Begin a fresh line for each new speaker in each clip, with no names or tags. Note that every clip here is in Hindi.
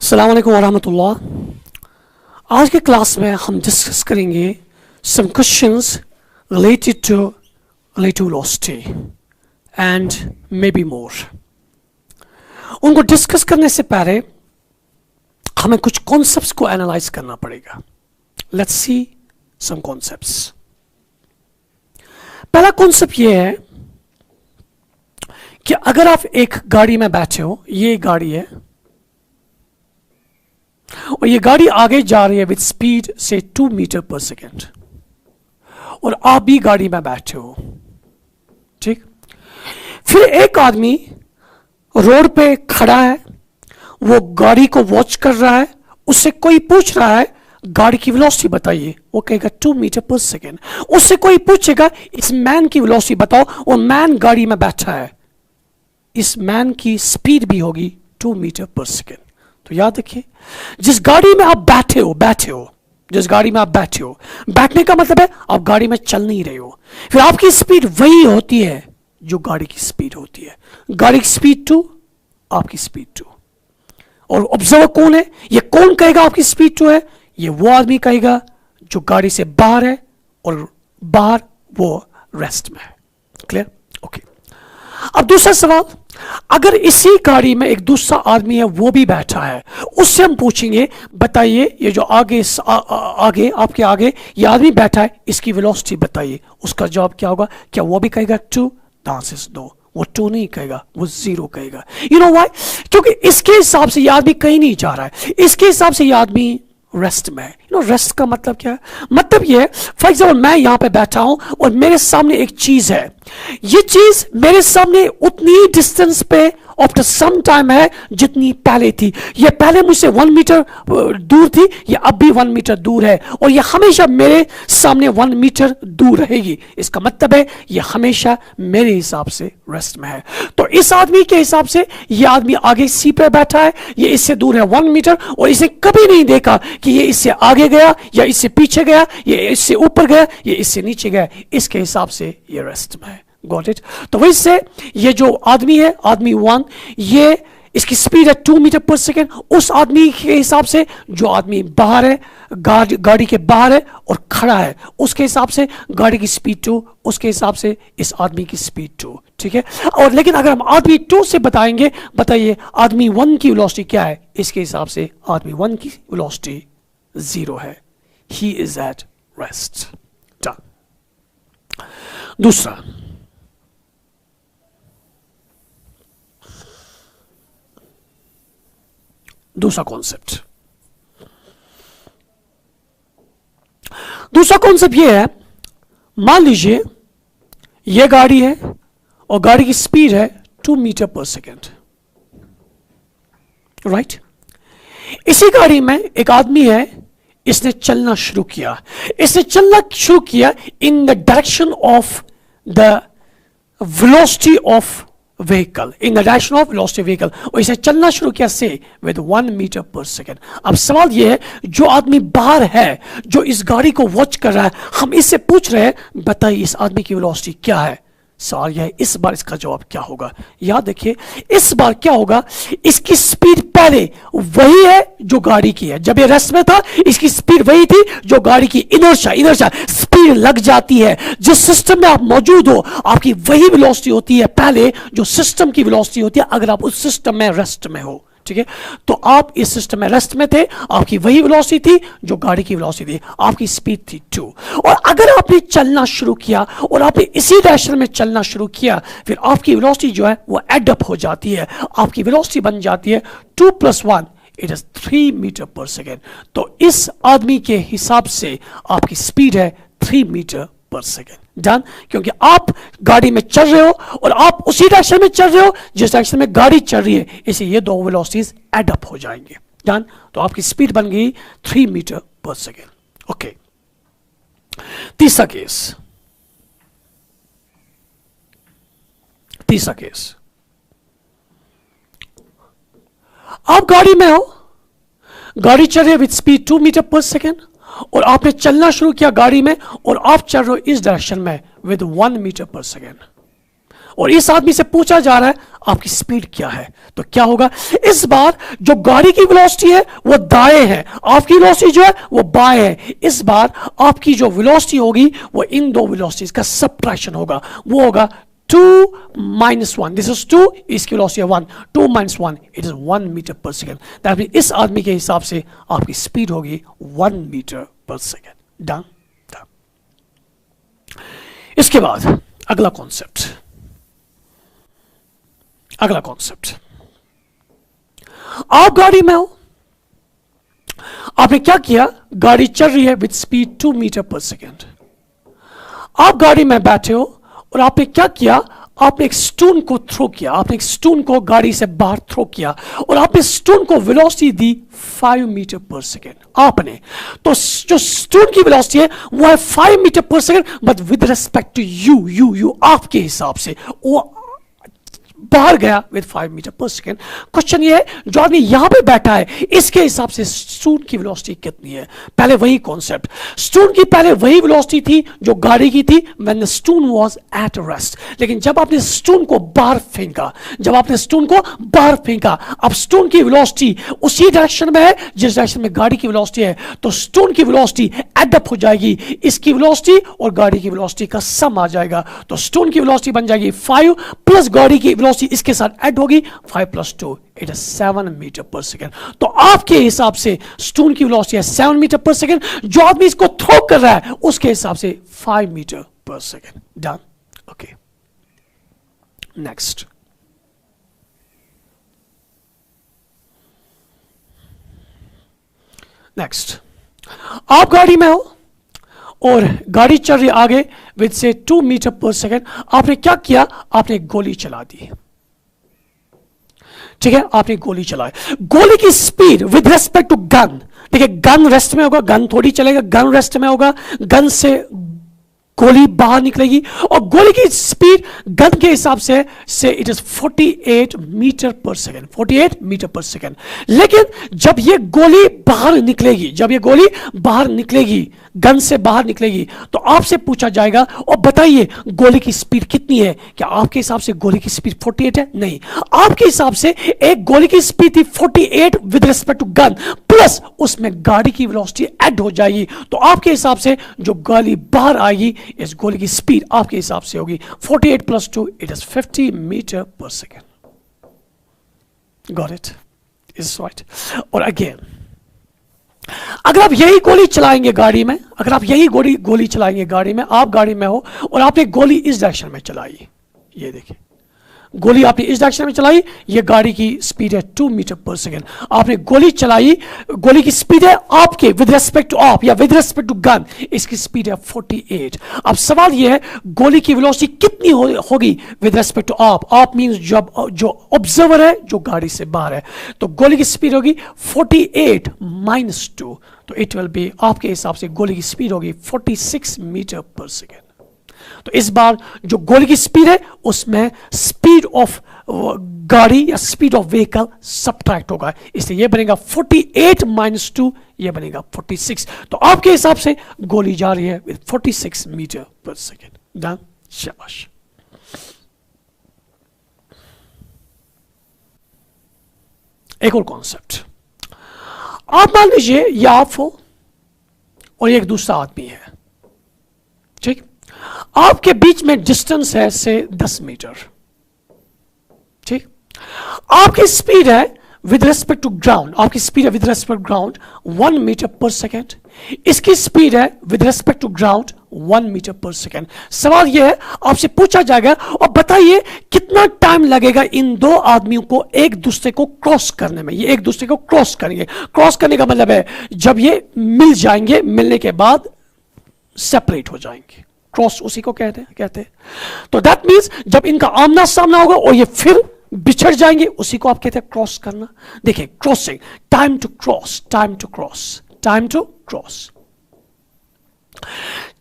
अस्सलाम वालेकुम वरहमतुल्लाह। आज के क्लास में हम डिस्कस करेंगे some questions related to relative velocity and maybe more। उनको डिस्कस करने से पहले हमें कुछ कॉन्सेप्ट्स को एनालाइज करना पड़ेगा। Let's see some concepts. पहला कॉन्सेप्ट ये है कि अगर आप एक गाड़ी में बैठे हो, ये गाड़ी है और ये गाड़ी आगे जा रही है विद स्पीड से 2 मीटर पर सेकेंड और आप भी गाड़ी में बैठे हो, ठीक। फिर एक आदमी रोड पे खड़ा है, वो गाड़ी को वॉच कर रहा है, उससे कोई पूछ रहा है गाड़ी की वेलोसिटी बताइए, वो कहेगा 2 मीटर पर सेकेंड। उससे कोई पूछेगा इस मैन की वेलोसिटी बताओ, और मैन गाड़ी में बैठा है, इस मैन की स्पीड भी होगी 2 मीटर पर सेकेंड। तो याद रखिए, जिस गाड़ी में आप बैठे हो, जिस गाड़ी में आप बैठे हो, बैठने का मतलब है आप गाड़ी में चल नहीं रहे हो, फिर आपकी स्पीड वही होती है जो गाड़ी की स्पीड होती है। गाड़ी की स्पीड 2, आपकी स्पीड 2। और ऑब्जर्वर कौन है? ये कौन कहेगा आपकी स्पीड 2 है? ये वो आदमी कहेगा जो गाड़ी से बाहर है और बाहर वो रेस्ट में है। क्लियर? ओके। अब दूसरा सवाल, अगर इसी गाड़ी में एक दूसरा आदमी है, वो भी बैठा है, उससे हम पूछेंगे बताइए ये जो आगे आपके आगे ये आदमी बैठा है, इसकी वेलोसिटी बताइए। उसका जवाब क्या होगा? क्या वो भी कहेगा 2? द आंसर इज नो, वो 2 नहीं कहेगा, वो 0 कहेगा। You know why? क्योंकि इसके हिसाब से ये आदमी कहीं नहीं जा रहा है, इसके हिसाब से ये आदमी रेस्ट में है। यू नो रेस्ट का मतलब क्या है? मतलब ये, फॉर एग्जाम्पल मैं यहां पे बैठा हूं और मेरे सामने एक चीज है, ये चीज मेरे सामने उतनी डिस्टेंस पे आफ्टर सम टाइम है जितनी पहले थी। ये पहले मुझसे 1 मीटर दूर थी, ये अब भी 1 मीटर दूर है, और ये हमेशा मेरे सामने 1 मीटर दूर रहेगी। इसका मतलब है ये हमेशा मेरे हिसाब से रेस्ट में है। तो इस आदमी के हिसाब से ये आदमी आगे सी पे बैठा है, ये इससे दूर है 1 मीटर, और इसे कभी नहीं देखा कि ये इससे आगे गया या इससे पीछे गया, ये इससे ऊपर गया, ये इससे नीचे गया। इसके हिसाब से ये रेस्ट में है। Got it? तो वैसे ये जो आदमी है, आदमी 1, ये इसकी स्पीड है 2 मीटर पर सेकेंड। उस आदमी के हिसाब से जो आदमी बाहर है, गाड़ी के बाहर है और खड़ा है, उसके हिसाब से गाड़ी की स्पीड 2, उसके हिसाब से इस आदमी की स्पीड 2। ठीक है? और लेकिन अगर हम आदमी 2 से बताएंगे, बताइए आदमी 1 की वेलोसिटी क्या है, इसके हिसाब से आदमी 1 की वेलोसिटी 0 है। He is at rest. Done. दूसरा कॉन्सेप्ट ये है, मान लीजिए ये गाड़ी है और गाड़ी की स्पीड है 2 मीटर पर सेकेंड, राइट। इसी गाड़ी में एक आदमी है, इसने चलना शुरू किया in the direction of the velocity of vehicle, in the direction of velocity vehicle, और इसे चलना शुरू किया से विद 1 मीटर पर सेकेंड। अब सवाल यह है, जो आदमी बाहर है, जो इस गाड़ी को वॉच कर रहा है, हम इससे पूछ रहे हैं बताइए इस आदमी की वेलोसिटी क्या है। सवाल यह है, इस बार इसका जवाब क्या होगा? याद रखिए, इस बार क्या होगा, इसकी स्पीड पहले वही है जो गाड़ी की है। जब ये रेस्ट में था, इसकी स्पीड वही थी जो गाड़ी की। इनर्शिया स्पीड लग जाती है। जिस सिस्टम में आप मौजूद हो, आपकी वही वेलोसिटी होती है पहले जो सिस्टम की वेलोसिटी होती है, अगर आप उस सिस्टम में रेस्ट में हो। ठीक है? तो आप इस सिस्टम में रेस्ट में थे, आपकी वही वेलोसिटी थी जो गाड़ी की वेलोसिटी थी, आपकी स्पीड थी 2। और अगर आपने चलना शुरू किया और आपने इसी डायरेक्शन में चलना शुरू किया, फिर आपकी वेलोसिटी जो है वो एड अप हो जाती है। आपकी वेलोसिटी बन जाती है 2 + 1, it is 3 metre per second. तो इस आदमी के हिसाब से आपकी स्पीड है 3 मीटर पर सेकेंड। डन? क्योंकि आप गाड़ी में चल रहे हो और आप उसी डायरेक्शन में चल रहे हो जिस डायरेक्शन में गाड़ी चल रही है, इसलिए ये 2 वेलोसिटीज एड अप हो जाएंगे। डन? तो आपकी स्पीड बन गई 3 मीटर पर सेकेंड। ओके। तीसरा केस, आप गाड़ी में हो, गाड़ी चल रही है with speed 2 metre per second, और आपने चलना शुरू किया गाड़ी में और आप चल रहे हो इस डायरेक्शन में विद 1 मीटर पर सेकेंड। और इस आदमी से पूछा जा रहा है आपकी स्पीड क्या है, तो क्या होगा, इस बार जो गाड़ी की वेलोसिटी है वो दाएं है, आपकी वेलोसिटी जो है वो बाएं है। इस बार आपकी जो वेलोसिटी होगी वो इन दो वेलोसिटीज का सबट्रैक्शन होगा, वो होगा 2 - 1, दिस इज 2, इसकी वेलोसिटी है 1, 2 - 1 it is 1 metre per second. That means इस आदमी के हिसाब से आपकी स्पीड होगी 1 मीटर पर सेकेंड। डन। इसके बाद अगला कॉन्सेप्ट, आप गाड़ी में हो, आपने क्या किया, गाड़ी चल रही है with speed 2 metre per second, आप गाड़ी में बैठे हो और आपने क्या किया, आपने एक स्टोन को थ्रो किया, आपने एक स्टोन को गाड़ी से बाहर थ्रो किया और आपने स्टोन को वेलोसिटी दी 5 मीटर पर सेकेंड आपने, तो जो स्टोन की वेलोसिटी है वो है 5 metre per second, but with respect to you आपके हिसाब से वो बाहर गया विद 5 मीटर पर सेकेंड। क्वेश्चन ये है, जो आदमी यहां पे बैठा है इसके हिसाब से स्टोन की वेलोसिटी कितनी है, पहले वही कॉन्सेप्ट, स्टोन की पहले वही वेलोसिटी थी जो गाड़ी की थी when the stone was at rest, लेकिन जब आपने स्टोन को बाहर फेंका, अब स्टोन की वेलोसिटी उसी डायरेक्शन में है जिस डायरेक्शन में गाड़ी की वेलोसिटी है, तो स्टोन की वेलोसिटी एडअप हो जाएगी, इसकी वेलोसिटी और गाड़ी की वेलोसिटी का सम आ जाएगा, तो स्टोन की वेलोसिटी बन जाएगी 5 प्लस गाड़ी की वेलोसिटी इसके साथ ऐड होगी 5 + 2 it is 7 metre per second. तो आपके हिसाब से स्टोन की वेलोसिटी है 7 मीटर पर सेकेंड, जो आदमी इसको थ्रो कर रहा है उसके हिसाब से 5 metre per second. Done. Okay, next. आप गाड़ी में हो और गाड़ी चल रही आगे विद से 2 मीटर पर सेकेंड, आपने क्या किया, आपने गोली चला दी, ठीक है, आपने गोली चलाई, गोली की speed with respect to gun, देखिए गन रेस्ट में होगा, गन थोड़ी चलेगा, गन रेस्ट में होगा, गन से गोली बाहर निकलेगी और गोली की स्पीड गन के हिसाब से it is 48 metre per second, 48 metre per second. लेकिन जब ये गोली बाहर निकलेगी, गन से बाहर निकलेगी, तो आपसे पूछा जाएगा और बताइए गोली की स्पीड कितनी है, क्या आपके हिसाब से गोली की स्पीड 48 है? नहीं, आपके हिसाब से एक गोली की स्पीड थी 48 with respect to gun, plus उसमें गाड़ी की वेलोसिटी ऐड हो जाएगी, तो आपके हिसाब से जो गोली बाहर आएगी इस गोली की स्पीड आपके हिसाब से होगी 48 + 2 it is 50 metre per second. Got it? Is right. और अगेन, अगर आप यही गोली चलाएंगे गाड़ी में, आप गाड़ी में हो और आपने गोली इस डायरेक्शन में चलाई, ये देखिए गोली आपने इस डायरेक्शन में चलाई, ये गाड़ी की स्पीड है 2 मीटर पर सेकेंड, आपने गोली चलाई, गोली की स्पीड है आपके विद रिस्पेक्ट टू आप या विद रिस्पेक्ट टू गन, इसकी स्पीड है 48। अब सवाल ये है गोली की वेलोसिटी कितनी होगी विद रिस्पेक्ट टू आप मींस जो ऑब्जर्वर है जो गाड़ी से बाहर है, तो गोली की स्पीड होगी 48 - 2, तो इट विल बी, आपके हिसाब से गोली की स्पीड होगी 46 मीटर पर सेकेंड। तो इस बार जो गोली की स्पीड है उसमें स्पीड ऑफ गाड़ी या स्पीड ऑफ व्हीकल सबट्रैक्ट होगा, इसलिए ये बनेगा 48 - 2, ये बनेगा 46। तो आपके हिसाब से गोली जा रही है with 46 metre per second. Done. शाबाश। एक और कॉन्सेप्ट, आप मान लीजिए ये आप हो और एक दूसरा आदमी है, ठीक, आपके बीच में डिस्टेंस है से 10 मीटर, ठीक, आपकी स्पीड है with respect to ground, 1 metre per second, इसकी स्पीड है with respect to ground 1 metre per second. सवाल यह है, आपसे पूछा जाएगा और बताइए कितना टाइम लगेगा इन दो आदमियों को एक दूसरे को क्रॉस करने में, ये एक दूसरे को क्रॉस करेंगे, क्रॉस करने का मतलब है जब ये मिल जाएंगे, मिलने के बाद सेपरेट हो जाएंगे, क्रॉस उसी को कहते हैं। तो दैट मींस जब इनका आमना सामना होगा और ये फिर बिछड़ जाएंगे, उसी को आप कहते हैं क्रॉस करना। देखिए crossing, time to cross,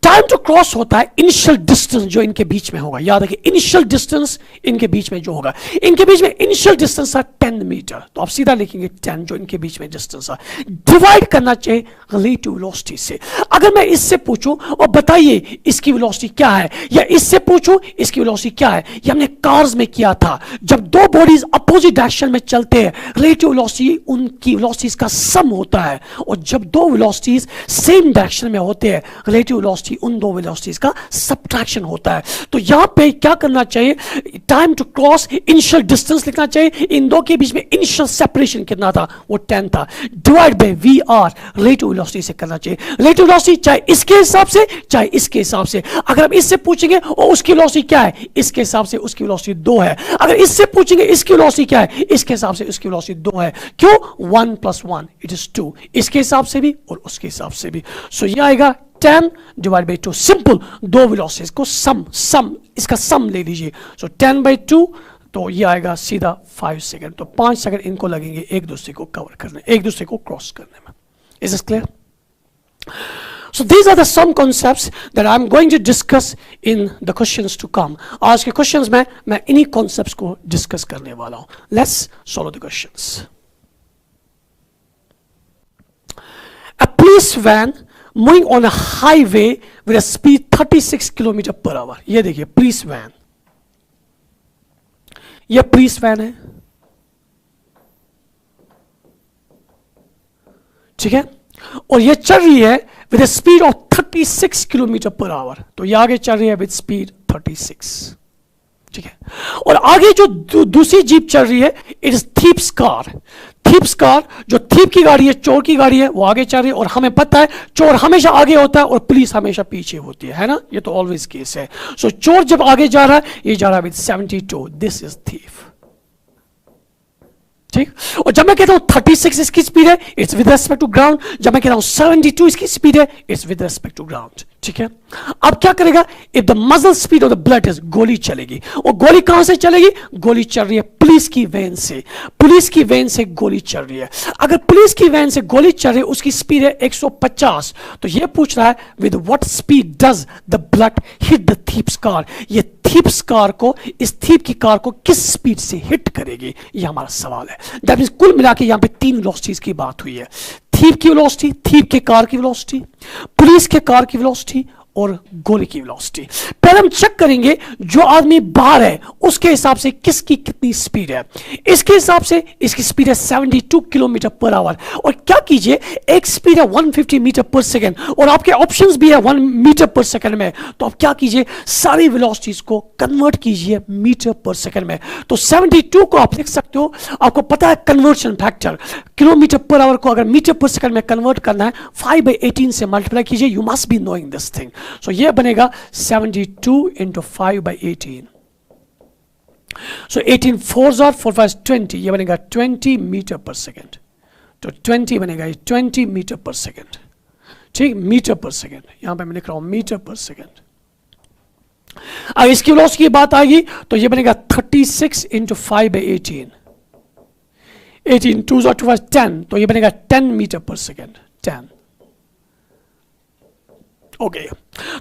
time to cross होता है इनिशियल डिस्टेंस जो इनके बीच में होगा। याद रखिए इनिशियल डिस्टेंस इनके बीच में जो होगा, इनके बीच में इनिशियल डिस्टेंस है 10 मीटर, तो आप सीधा लिखेंगे 10 जो इनके बीच में डिस्टेंस है, डिवाइड करना चाहिए रिलेटिव वेलोसिटी से। अगर मैं इससे पूछूं और बताइए इसकी वेलोसिटी क्या है, या इससे पूछूं इसकी वेलोसिटी क्या है, ये हमने कार्स में किया था। जब दो बॉडीज अपोजिट डायरेक्शन में चलते हैं, रिलेटिव वेलोसिटी उनकी वेलोसिटीज का सम होता है, और जब दो वेलोसिटीज सेम डायरेक्शन में होते हैं, रिलेटिव वेलोसिटी उन दो वेलोसिटीज का सबट्रैक्शन होता है। तो यहां पे क्या करना चाहिए, time to cross initial distance लिखना चाहिए, इन दो के बीच में इनिशियल सेपरेशन कितना था, वो 10 था, divide by v r relative velocity से करना चाहिए। रिलेटिव वेलोसिटी चाहे इसके हिसाब से चाहे इसके हिसाब से। अगर हम इससे पूछेंगे और उसकी वेलोसिटी क्या है, इसके हिसाब से उसकी वेलोसिटी 2 है। अगर इससे पूछेंगे इसकी वेलोसिटी क्या है, इसके हिसाब से उसकी वेलोसिटी 2 है। क्यों? 1 + 1 इट इज 2, इसके हिसाब से भी और उसके हिसाब से भी। सो ये आएगा 10 डिवाइड बाई 2, सिंपल, दो वेलोसिटीज को सम इसका सम ले लीजिए। सो 10/2, तो ये आएगा सीधा 5 सेकंड। तो 5 सेकंड इनको लगेंगे एक दूसरे को कवर करने, एक दूसरे को क्रॉस करने में। Is this clear? So these are the some concepts that I'm going to discuss in the questions to come. आज के questions में मैं इन्हीं concepts को discuss करने वाला हूं. Let's solve the questions. A police van moving on a highway with a speed 36 km/h. ये देखिए police van, ये police van है, ठीक है, और ये चल रही है विद स्पीड ऑफ 36 km/h। तो ये आगे चल रही है विद स्पीड 36, ठीक है। और आगे जो दूसरी जीप चल रही है, it is thieves car. Thieves car, जो थीप की गाड़ी है, चोर की गाड़ी है, वो आगे चल रही है। और हमें पता है चोर हमेशा आगे होता है और पुलिस हमेशा पीछे होती है ना, ये तो ऑलवेज केस है। सो चोर जब आगे जा रहा है, ये जा रहा है विद 72, दिस इज थीफ, ठीक। और जब मैं कहता हूं 36 इसकी स्पीड है, it's with respect to ground. जब मैं कहता हूं 72 इसकी स्पीड है, it's with respect to ground, ठीक है। अब क्या करेगा, if the muzzle speed of the bullet is, गोली चलेगी। और गोली कहां से चलेगी, गोली चल रही है पुलिस की वैन से, पुलिस की वैन से गोली चल रही है। अगर पुलिस की वैन से गोली चल रही है, उसकी स्पीड है 150, तो ये पूछ रहा है with what speed does the blood hit the thieves car. ये थीप्स कार को, इस थीप की कार को किस स्पीड से हिट करेगी, ये हमारा सवाल है। दैट मींस कुल मिला के यहां पे 3 वेलोसिटीज की बात हुई है, थीप की वेलोसिटी, थीप के कार की वेलोसिटी, पुलिस के कार की वेलोसिटी और गोली की वेलोसिटी। पहले हम चेक करेंगे जो आदमी बाहर है उसके हिसाब से किसकी कितनी स्पीड है। इसके हिसाब से इसकी स्पीड है 72 km/h। और क्या कीजिए, एक स्पीड है 150 मीटर/सेकंड और आपके ऑप्शंस भी है 1 मीटर/सेकंड में। तो आप क्या कीजिए, सारी वेलोसिटीज को कन्वर्ट कीजिए मीटर/सेकंड में। तो 72 को आप लिख सकते हो, आपको पता है कन्वर्शन फैक्टर, km/h को अगर मीटर/सेकंड में कन्वर्ट करना है 5/18 से मल्टीप्लाई कीजिए। You must be knowing this thing. So ये बनेगा 72 into 5/18। So 18 4s are 4 5 20, ये बनेगा 20 मीटर/सेकंड। तो 20 बनेगा 20 मीटर/सेकंड, ठीक, मीटर/सेकंड। यहां पे मैं लिख रहा हूं मीटर/सेकंड। अब इसकी वेलोसिटी की बात आएगी तो ये बनेगा 36 into 5/18। 18 2s are 2 5 10, तो ये बनेगा 10 मीटर/सेकंड, 10। ओके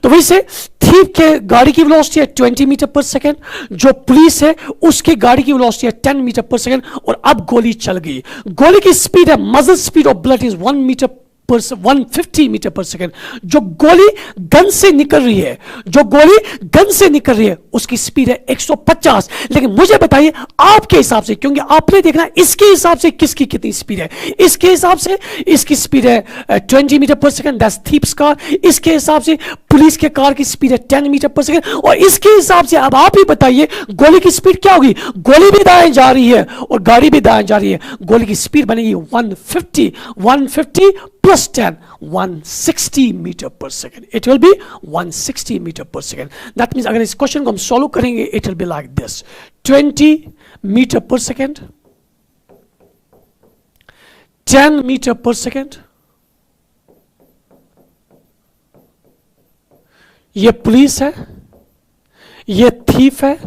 तो वैसे थीप के गाड़ी की वेलोसिटी है 20 मीटर/सेकंड, जो पुलिस है उसके गाड़ी की वेलोसिटी है 10 मीटर/सेकंड। और अब गोली चल गई, गोली की स्पीड है, muscle speed of blood is 150 metre per second. जो गोली गन से निकल रही है, जो गोली गन से निकल रही है उसकी स्पीड है 150। लेकिन मुझे बताइए आपके हिसाब से, क्योंकि आपने देखना इसके हिसाब से किसकी कितनी स्पीड है। इसके हिसाब से इसकी स्पीड है 20 मीटर/सेकंड, दैट्स थीप्स कार। इसके हिसाब से पुलिस के कार की स्पीड है 10 मीटर/सेकंड। और इसके हिसाब से अब आप ही बताइए गोली की स्पीड क्या होगी। गोली भी दाएं जा रही है और गाड़ी भी दाएं जा रही है, गोली की स्पीड बनेगी 150 plus 10, 160 metre per second. It will be 160 metre per second. That means अगर इस क्वेश्चन को हम सॉल्व करेंगे, it will be like this: 20 metre per second, 10 metre per second, ये पुलिस है, ये थीफ है,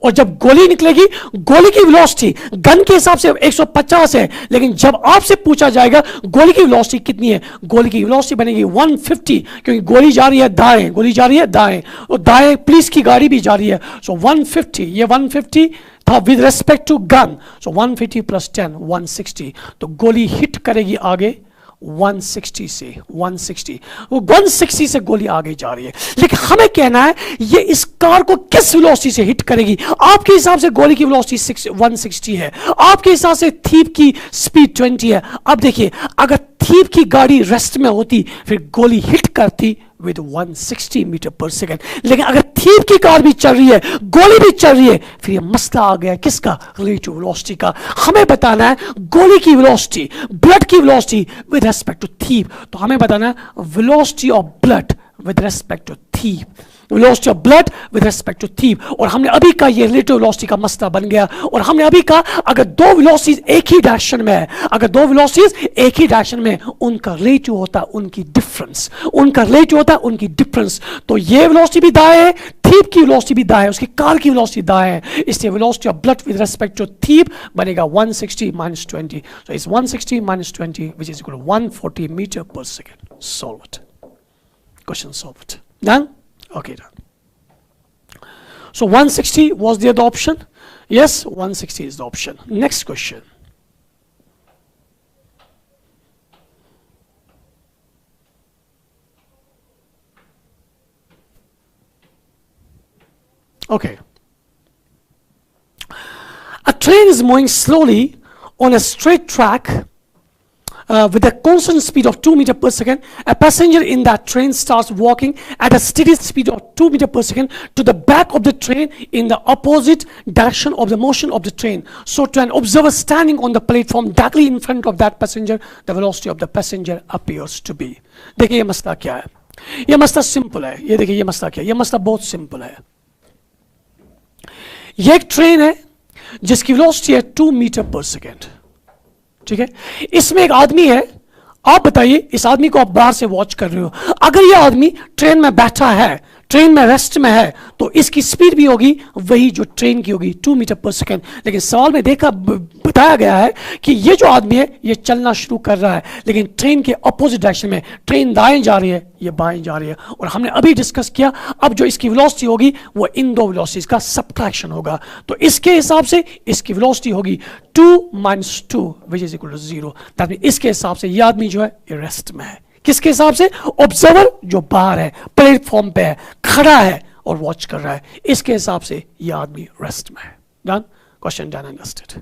और जब गोली निकलेगी, गोली की वेलोसिटी गन के हिसाब से 150 है, लेकिन जब आपसे पूछा जाएगा गोली की वेलोसिटी कितनी है, गोली की वेलोसिटी बनेगी 150, क्योंकि गोली जा रही है दाएं, गोली जा रही है दाएं, और दाएं पुलिस की गाड़ी भी जा रही है। सो 150, ये 150 था with respect to gun, so 150 plus 10 160, तो गोली हिट करेगी आगे 160 से, 160, वो 160 से गोली आगे जा रही है। लेकिन हमें कहना है ये इस कार को किस वेलोसिटी से हिट करेगी। आपके हिसाब से गोली की वेलोसिटी 160 है, आपके हिसाब से थीप की स्पीड 20 है। अब देखिए, अगर थीप की गाड़ी रेस्ट में होती फिर गोली हिट करती विद 160 मीटर पर सेकेंड, लेकिन अगर थीप की कार भी चल रही है, गोली भी चल रही है, फिर ये मसला आ गया किसका, रिलेटिव वेलोसिटी का। हमें बताना है गोली की वेलोसिटी, ब्लड की velocity with respect to thief, तो हमें बताना है velocity of bullet with respect to thief, velocity of bullet with respect to thief. और हमने अभी का ये रिलेटिव वेलोसिटी का मसला बन गया, और हमने अभी कहा अगर दो वेलोसिटीज एक ही डायरेक्शन में है, अगर दो वेलोसिटीज एक ही डायरेक्शन में, उनका रिलेटिव होता है उनकी डिफरेंस, उनका रिलेटिव होता है उनकी डिफरेंस। तो ये वेलोसिटी भी दाएं है, थीप की वेलोसिटी भी दाएं है, उसकी कार की वेलोसिटी दाएं है, इसलिए velocity of bullet with respect to thief बनेगा 160 minus 20, so it's 160 minus 20 which is equal to 140 meter per second. Solve it. Question solved. Done? Okay, done. So 160 was the other option? Yes, 160 is the option. Next question. Okay. A train is moving slowly on a straight track with a constant speed of 2 meters per second. A passenger in that train starts walking at a steady speed of 2 meters per second to the back of the train in the opposite direction of the motion of the train. So to an observer standing on the platform directly in front of that passenger, the velocity of the passenger appears to be. देखिए ये मसला क्या है, ये मसला सिंपल है। ये देखिए ये मसला क्या है, ये मसला बहुत सिंपल है। ये एक ट्रेन है जिसकी वेलोसिटी है 2 मीटर पर सेकेंड, ठीक है। इसमें एक आदमी है, आप बताइए इस आदमी को आप बाहर से वॉच कर रहे हो, अगर ये आदमी ट्रेन में बैठा है, ट्रेन में रेस्ट में है, तो इसकी स्पीड भी होगी वही जो ट्रेन की होगी 2 मीटर पर सेकेंड। लेकिन सवाल में देखा बताया गया है कि ये जो आदमी है ये चलना शुरू कर रहा है, लेकिन ट्रेन के अपोजिट डायरेक्शन में, ट्रेन दाएं जा रही है, ये बाएं जा रही है। और हमने अभी डिस्कस किया अब जो इसकी वेलोसिटी होगी वो इन दो वेलोसिटीज का सबट्रैक्शन होगा, तो इसके हिसाब से इसकी वेलोसिटी होगी 2 minus 2 which is equal to 0। That means इसके हिसाब से ये आदमी जो है ये रेस्ट में है, किसके हिसाब से, ऑब्जर्वर जो बाहर है, प्लेटफॉर्म पे है, खड़ा है और वॉच कर रहा है, इसके हिसाब से ये आदमी रेस्ट में है। Done, question done and dusted.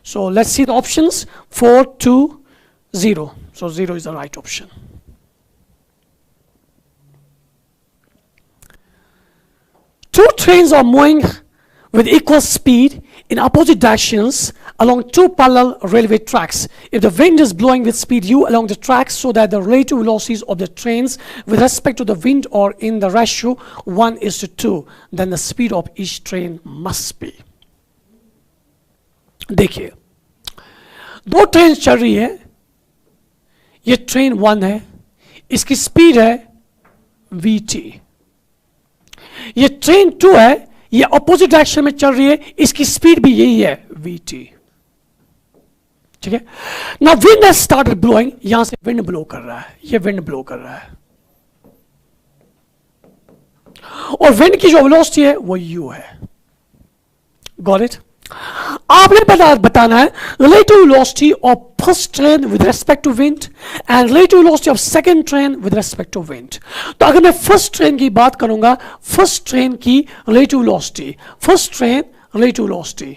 So let's see the options 4 2 0। So 0 is the right option. Two trains are moving with equal speed in opposite directions along two parallel railway tracks. If the wind is blowing with speed u along the tracks so that the relative velocities of the trains with respect to the wind are in the ratio 1:2, then the speed of each train must be. देखिए दो ट्रेन चल रही है, ये ट्रेन 1 है, इसकी स्पीड है vt। ये ट्रेन 2 है, ये अपोजिट डायरेक्शन में चल रही है, इसकी स्पीड भी यही है vt, ठीक है। Now wind has started blowing, यहां से विंड ब्लो कर रहा है, ये विंड ब्लो कर रहा है, और विंड की जो वेलोसिटी है वो u है। Got it. आपने बताना है relative velocity of first train with respect to wind and relative velocity of second train with respect to wind. तो अगर मैं फर्स्ट ट्रेन की बात करूंगा, फर्स्ट ट्रेन की relative velocity, first train relative velocity,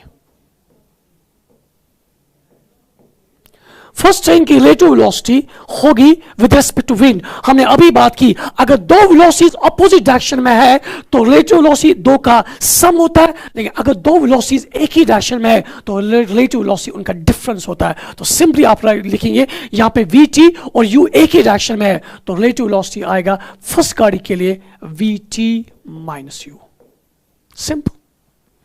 first train की रिलेटिव वेलोसिटी होगी विद रिस्पेक्ट टू विंड। हमने अभी बात की अगर दो वेलोसिटीज अपोजिट डायरेक्शन में है तो रिलेटिव वेलोसिटी दो का सम होता है, लेकिन अगर दो वेलोसिटीज एक ही डायरेक्शन में है तो रिलेटिव वेलोसिटी उनका डिफरेंस होता है। तो सिंपली आप लिखेंगे यहां पे vt और u एक ही डायरेक्शन में है तो रिलेटिव वेलोसिटी आएगा फर्स्ट गाड़ी के लिए vt माइनस u। सिंपल।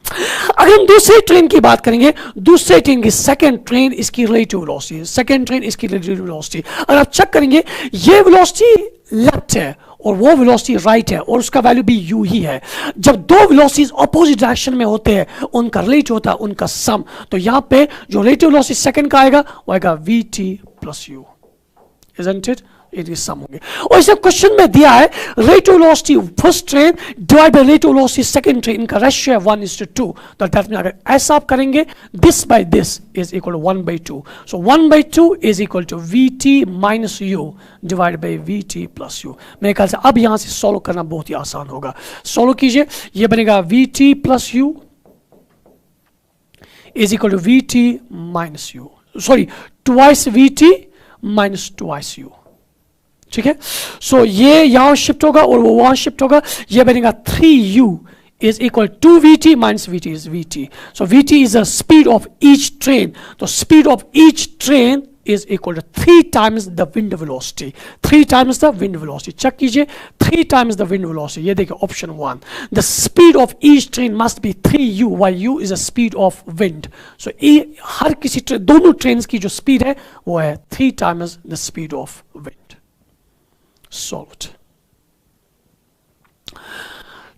अगर हम दूसरी ट्रेन की बात करेंगे, दूसरे ट्रेन की सेकंड ट्रेन इसकी रिलेटिव वेलोसिटी, सेकंड ट्रेन इसकी रिलेटिव वेलोसिटी, अगर आप चेक करेंगे ये वेलोसिटी लेफ्ट है और वो वेलोसिटी राइट है और उसका वैल्यू भी u ही है। जब दो वेलोसिटीज ऑपोजिट डायरेक्शन में होते हैं उनका रिलेट होता है उनका सम, तो यहाँ पे जो रिलेटिव वेलोसिटी सेकंड का आएगा वो आएगा vt plus u, isn't it? ये सम होंगे। और इसे क्वेश्चन में दिया है relative velocity first train divide by relative velocity second train, इनका रेशियो है 1:2। तो दैट मीन अगर ऐसा आप करेंगे this by this is equal to 1/2, so 1/2 is equal to vt minus u divide by vt plus u। मेरे ख्याल से अब यहां से सॉल्व करना बहुत ही आसान होगा। सॉल्व कीजिए, ये बनेगा vt plus u is equal to vt minus u, sorry twice vt minus twice u, ठीक है। सो ये यहां शिफ्ट होगा और वो वहां शिफ्ट होगा, ये बनेगा 3u is equal to vt minus vt is vt. So vt is the speed of each train. तो speed of each train is equal to 3 times the wind velocity. 3 times the wind velocity. check कीजिए, 3 times the wind velocity. ये देखिए option 1. The speed of each train must be 3u, while u is the speed of wind. So हर किसी दोनों trains की जो speed है वो है 3 times the speed of wind. Solved.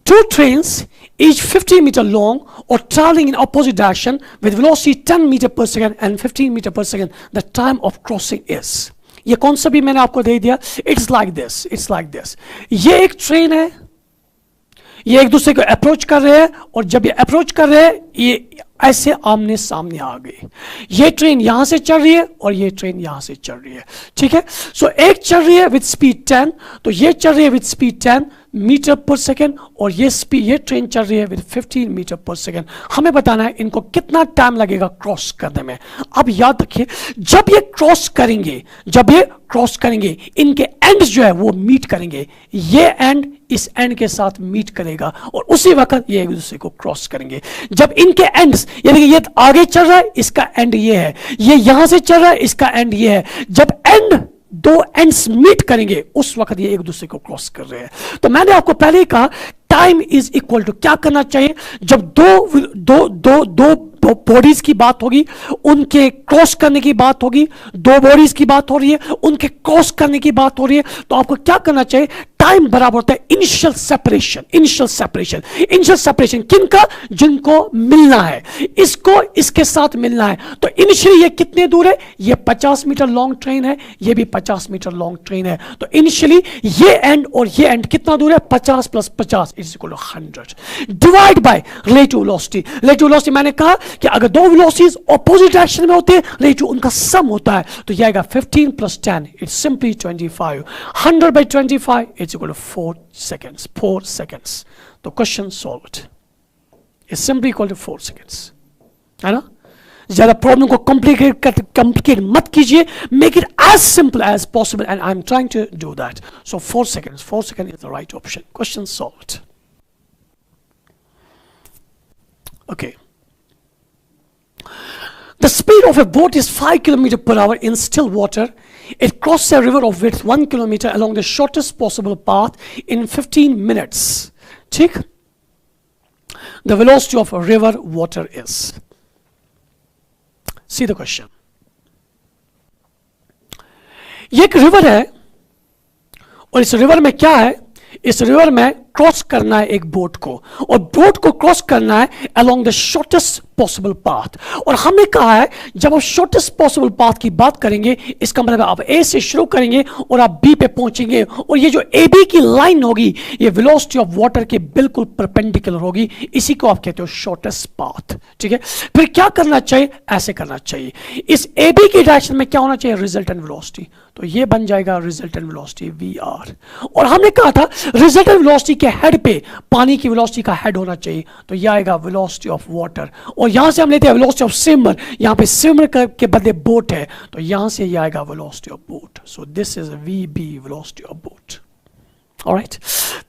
Two trains, each 50 meter long or traveling in opposite direction with velocity 10 meter per second and 15 meter per second, the time of crossing is. ये कौन सा भी मैंने आपको दे दिया, it's like this, it's like this. ये एक ट्रेन है, ये एक दूसरे को अप्रोच कर रहे हैं और जब ये अप्रोच कर रहे हैं ये ऐसे आमने सामने आ गए। ये ट्रेन यहां से चल रही है और ये ट्रेन यहां से चल रही है, ठीक है। सो एक चल रही है विद स्पीड 10, तो ये चल रही है with speed 10 metre per second और ये ट्रेन चल रही है विद 15 मीटर पर सेकेंड। हमें बताना है इनको कितना टाइम लगेगा क्रॉस करने में। अब याद रखिए, जब ये क्रॉस करेंगे इनके एंड जो है वो मीट करेंगे, ये एंड इस एंड के साथ मीट करेगा और उसी वक्त ये एक दूसरे को क्रॉस करेंगे। जब इनके एंड्स, यानी कि ये आगे चल रहा है इसका एंड ये है, ये यहां से चल रहा है इसका एंड ये है, जब एंड दो एंड्स मीट करेंगे उस वक्त ये एक दूसरे को क्रॉस कर रहे हैं। तो मैंने आपको पहले ही कहा टाइम इज इक्वल टू क्या करना चाहिए, जब दो बॉडीज की बात होगी, उनके क्रॉस करने की बात होगी, दो बॉडीज की बात हो रही है, उनके क्रॉस करने की बात हो रही है, तो आपको क्या करना चाहिए, टाइम बराबर होता है इनिशियल सेपरेशन किनका, जिनको मिलना है, इसको इसके साथ मिलना है। तो इनिशियली ये कितने दूर है, ये 50 मीटर लॉन्ग ट्रेन है, ये भी 50 मीटर लॉन्ग ट्रेन है, तो इनिशियली ये एंड और ये एंड कितना दूर है, 50 + 50 is equal to 100 divide by relative velocity. मैंने कहा कि अगर दो वेलोसिटीज ऑपोजिट डायरेक्शन में होते हैं रिलेटिव उनका सम होता है, तो ये आएगा 15 + 10 it's simply 25, 100/25 it's equal to 4 seconds. तो question solved, it's simply equal to 4 seconds, है ना। ज्यादा प्रॉब्लम को कॉम्प्लिकेट मत कीजिए, make it as simple as possible and I am trying to do that. So 4 seconds is the right option. Question solved. Okay, the speed of a boat is 5 km/h in still water. It crosses a river of width 1 kilometer along the shortest possible path in 15 minutes. ठीक? The velocity of a river water is. See the question. ये एक रिवर है और इस रिवर में क्या है, इस रिवर में क्रॉस करना है एक बोट को, और बोट को क्रॉस करना है along the shortest possible path. और हमने कहा है जब आप शॉर्टेस्ट पॉसिबल पाथ की बात करेंगे, इसका मतलब आप ए से शुरू करेंगे और आप बी पे पहुंचेंगे, और ये जो ए बी की लाइन होगी ये वेलोसिटी ऑफ वाटर के बिल्कुल परपेंडिकुलर होगी, इसी को आप कहते हो शॉर्टेस्ट पाथ। ठीक है, फिर क्या करना चाहिए, ऐसे करना चाहिए, इस ए बी की डायरेक्शन में क्या होना चाहिए, रिजल्टेंट वेलोसिटी, तो ये बन जाएगा रिजल्टेंट वेलोसिटी वी आर। और हमने कहा था रिजल्टेंट वेलोसिटी के हेड पे पानी की वेलोसिटी का हेड होना चाहिए, तो ये आएगा वेलोसिटी ऑफ वाटर, और यहां से हम लेते हैं वेलोसिटी ऑफ स्विमर, यहां पे स्विमर के बदले बोट है, तो यहां से ये आएगा velocity of boat. So this is v b velocity of boat. Alright,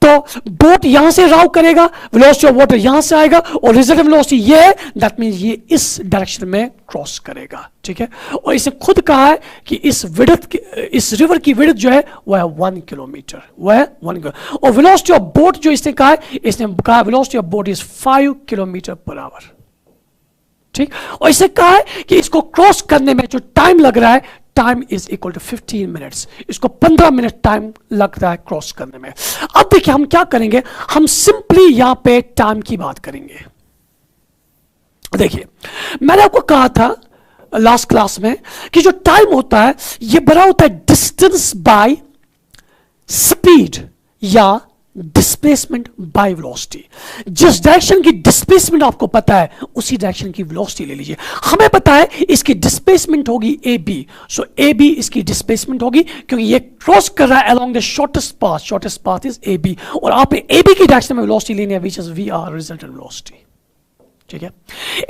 तो बोट यहां से राव करेगा, वेलोसिटी ऑफ वाटर यहां से आएगा, और रिजल्टेंट वेलोसिटी ये है, दैट मींस ये इस डायरेक्शन में क्रॉस करेगा। ठीक है, और इसने खुद कहा है कि इस रिवर की विड्थ जो है वह है 1 किलोमीटर, वह है 1 किलोमीटर, और वेलोसिटी ऑफ बोट जो इसने कहा है, इसने कहा velocity of boat is 5 km/h। ठीक, और इसने कहा है कि इसको क्रॉस करने में जो टाइम लग रहा है time is equal to 15 minutes. इसको 15 मिनट टाइम लगता है क्रॉस करने में। अब देखिए हम क्या करेंगे, हम सिंपली यहां पे टाइम की बात करेंगे। देखिए मैंने आपको कहा था लास्ट क्लास में कि जो टाइम होता है ये बड़ा होता है डिस्टेंस बाय स्पीड या डिस्प्लेसमेंट बाय वेलोसिटी। जिस डायरेक्शन की डिस्प्लेसमेंट आपको पता है उसी डायरेक्शन की वेलोसिटी ले लीजिए। हमें पता है इसकी डिस्प्लेसमेंट होगी A B, so A B इसकी डिस्प्लेसमेंट होगी क्योंकि ये क्रॉस कर रहा है along the shortest path is A B, और आप ए बी की डायरेक्शन में वेलोसिटी लेनी है which is V R resultant velocity. ठीक है,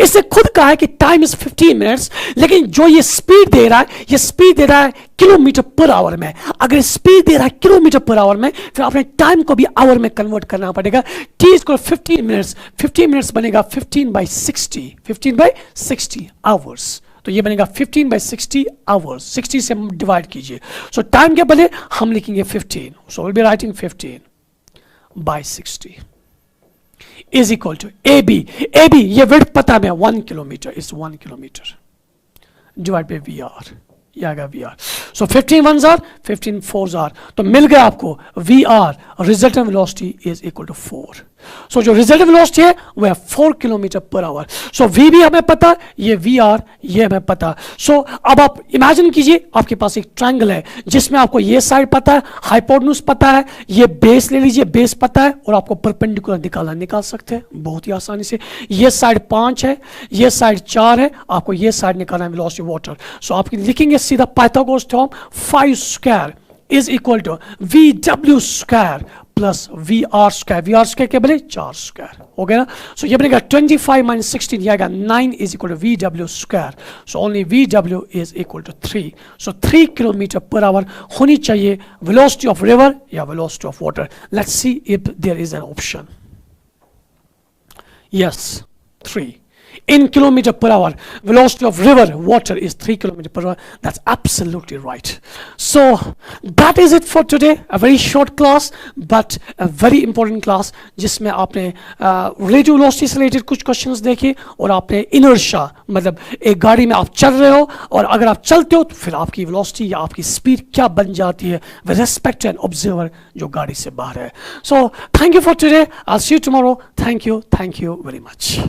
इससे खुद कहा है कि टाइम इज 15 मिनट्स, लेकिन जो ये स्पीड दे रहा है ये स्पीड दे रहा है किलोमीटर पर आवर में। अगर स्पीड दे रहा है किलोमीटर पर आवर में, फिर आपने टाइम को भी आवर में कन्वर्ट करना पड़ेगा। टी इज 15 मिनट्स, 15 मिनट्स बनेगा 15/60 आवर्स। तो ये बनेगा 15/60 आवर्स, 60 से डिवाइड कीजिए। सो टाइम के बने हम लिखेंगे 15, so will be writing 15/60 is equal to AB ये विड्थ पता है 1 kilometre, is 1 kilometre divide by VR, ये आएगा VR। So 15 1s are 15 4s are, तो मिल गया आपको VR resultant velocity is equal to 4। So जो रिजल्टेंट वेलोसिटी है वो है 4 kilometre per our. So V भी हमें पता, ये VR ये हमें पता। सो अब आप इमेजिन कीजिए आपके पास एक ट्रायंगल है जिसमें आपको ये साइड पता है, हाइपोटेन्यूज पता है, ये बेस ले लीजिए, बेस पता है, और आपको परपेंडिकुलर निकाल सकते हैं बहुत ही आसानी से। ये साइड 5 है, ये साइड 4 है, आपको ये साइड निकालना है वेलोसिटी वाटर। सो आप लिखेंगे सीधा Pythagoras theorem 5 square is equal to VW square plus VR square. VR square क्या बने 4 स्क्वायर, हो गया ना। सो ये बनेगा 25 - 16 ये आएगा 9 is equal to VW square. So only VW is equal to 3। So 3 kilometre per hour होनी चाहिए वेलोसिटी ऑफ रिवर या velocity of water. Let's see if there is an option. Yes 3 in kilometer per hour. Velocity of river water is 3 kilometer per hour. That's absolutely right. So that is it for today. A very short class but a very important class जिसमें आपने relative velocity से related कुछ questions देखे और आपने inertia मतलब एक गाड़ी में आप चल रहे हो और अगर आप चलते हो तो फिर आपकी velocity या आपकी speed क्या बन जाती है with respect to an observer जो गाड़ी से बाहर है. So thank you for today. I'll see you tomorrow. Thank you very much.